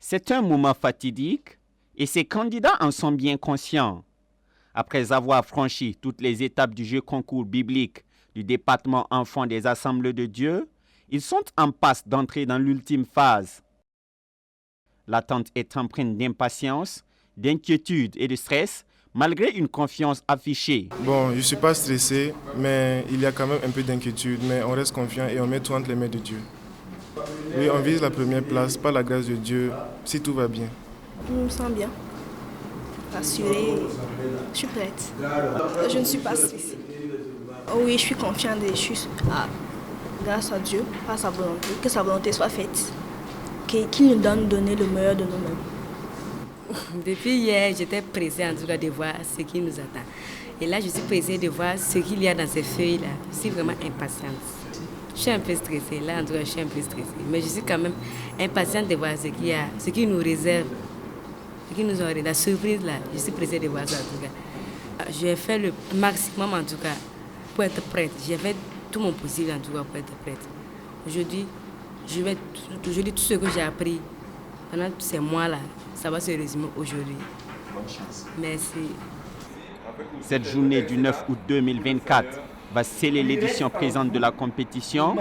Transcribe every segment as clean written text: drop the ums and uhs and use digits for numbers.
C'est un moment fatidique et ces candidats en sont bien conscients. Après avoir franchi toutes les étapes du jeu concours biblique du département enfants des Assemblées de Dieu, ils sont en passe d'entrer dans l'ultime phase. L'attente est empreinte d'impatience, d'inquiétude et de stress, malgré une confiance affichée. Bon, je ne suis pas stressé, mais il y a quand même un peu d'inquiétude, mais on reste confiant et on met tout entre les mains de Dieu. Oui, on vise la première place, par la grâce de Dieu, si tout va bien. Je me sens bien, rassurée, je suis prête. Je ne suis pas stressée. Oh oui, je suis confiante et grâce à Dieu, par sa volonté, que sa volonté soit faite, qu'il nous donne le meilleur de nous-mêmes. Depuis hier, j'étais pressée en tout cas de voir ce qui nous attend. Et là, je suis pressée de voir ce qu'il y a dans ces feuilles-là. Je suis vraiment impatiente. Je suis un peu stressée, là en tout cas je suis un peu stressée. Mais je suis quand même impatiente de voir ce qui nous réserve, ce qui nous aurait, la surprise là. Je suis pressée de voir ça en tout cas. J'ai fait le maximum en tout cas pour être prête. J'ai fait tout mon possible en tout cas pour être prête. Aujourd'hui, tout ce que j'ai appris pendant ces mois-là, ça va se résumer aujourd'hui. Bonne chance. Merci. Cette journée du 9 août 2024 va sceller l'édition présente de la compétition,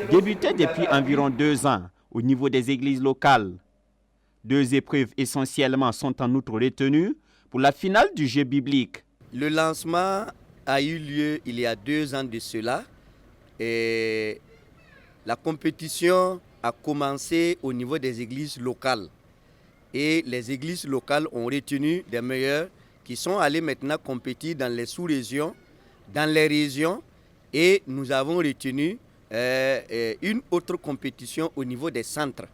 débutée depuis environ 2 ans au niveau des églises locales. 2 épreuves essentiellement sont en outre retenues pour la finale du jeu biblique. Le lancement a eu lieu il y a 2 ans de cela et la compétition a commencé au niveau des églises locales. Et les églises locales ont retenu des meilleurs qui sont allés maintenant compétir dans les sous-régions, dans les régions, et nous avons retenu une autre compétition au niveau des centres.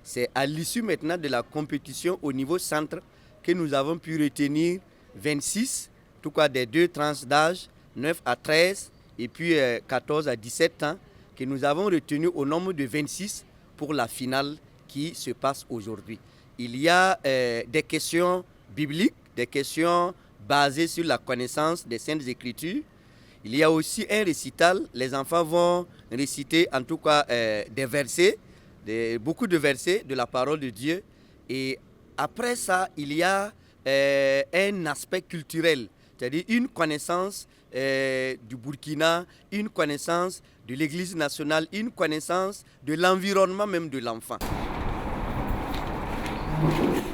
C'est à l'issue maintenant de la compétition au niveau centre que nous avons pu retenir 26, en tout cas des 2 tranches d'âge, 9 à 13 et puis 14 à 17 ans, que nous avons retenu au nombre de 26 pour la finale qui se passe aujourd'hui. Il y a des questions bibliques, des questions basées sur la connaissance des Saintes Écritures. Il y a aussi un récital. Les enfants vont réciter en tout cas des versets, beaucoup de versets de la parole de Dieu. Et après ça, il y a un aspect culturel, c'est-à-dire une connaissance du Burkina, une connaissance de l'Église nationale, une connaissance de l'environnement même de l'enfant.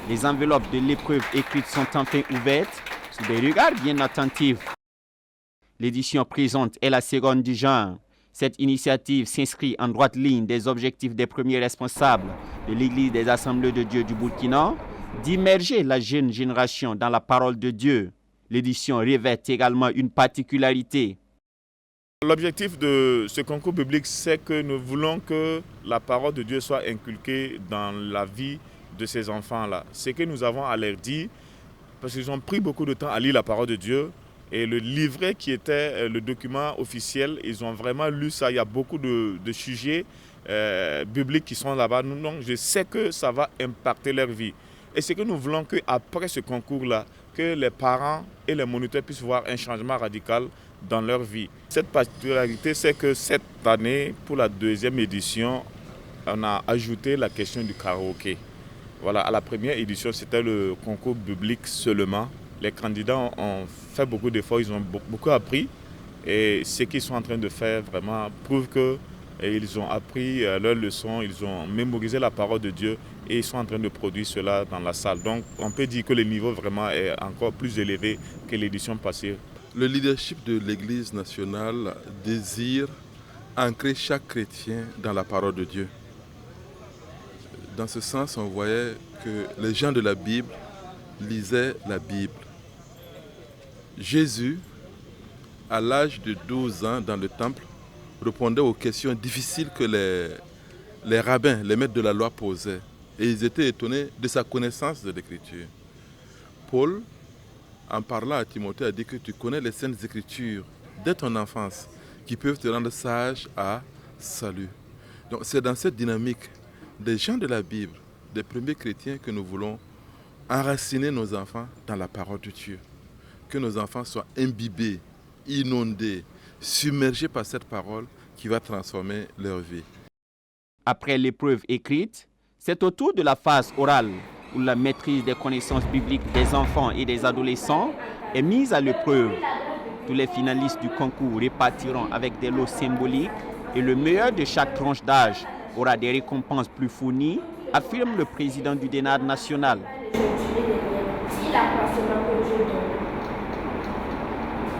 Les enveloppes de l'épreuve écrite sont enfin ouvertes sous des regards bien attentifs. L'édition présente est la seconde du genre. Cette initiative s'inscrit en droite ligne des objectifs des premiers responsables de l'Église des Assemblées de Dieu du Burkina d'immerger la jeune génération dans la parole de Dieu. L'édition revêt également une particularité. L'objectif de ce concours biblique, c'est que nous voulons que la parole de Dieu soit inculquée dans la vie de ces enfants-là. C'est que nous avons à leur dire, parce qu'ils ont pris beaucoup de temps à lire la parole de Dieu, et le livret qui était le document officiel, ils ont vraiment lu ça. Il y a beaucoup de sujets bibliques qui sont là-bas. Donc je sais que ça va impacter leur vie. Et c'est que nous voulons qu'après ce concours-là, que les parents et les moniteurs puissent voir un changement radical dans leur vie. Cette particularité, c'est que cette année, pour la 2e édition, on a ajouté la question du karaoké. Voilà, à la première édition, c'était le concours biblique seulement. Les candidats ont fait beaucoup d'efforts, ils ont beaucoup appris. Et ce qu'ils sont en train de faire vraiment prouve qu'ils ont appris leurs leçons, ils ont mémorisé la parole de Dieu et ils sont en train de produire cela dans la salle. Donc on peut dire que le niveau vraiment est encore plus élevé que l'édition passée. Le leadership de l'Église nationale désire ancrer chaque chrétien dans la parole de Dieu. Dans ce sens, on voyait que les gens de la Bible lisaient la Bible. Jésus, à l'âge de 12 ans dans le temple, répondait aux questions difficiles que les rabbins, les maîtres de la loi posaient. Et ils étaient étonnés de sa connaissance de l'Écriture. Paul, en parlant à Timothée, a dit que tu connais les Saintes Écritures dès ton enfance, qui peuvent te rendre sage à salut. Donc c'est dans cette dynamique des gens de la Bible, des premiers chrétiens, que nous voulons enraciner nos enfants dans la parole de Dieu. Que nos enfants soient imbibés, inondés, submergés par cette parole qui va transformer leur vie. Après l'épreuve écrite, C'est au tour de la phase orale où la maîtrise des connaissances bibliques des enfants et des adolescents est mise à l'épreuve. Tous les finalistes du concours repartiront avec des lots symboliques et le meilleur de chaque tranche d'âge aura des récompenses plus fournies, affirme le président du DENAD national. Si la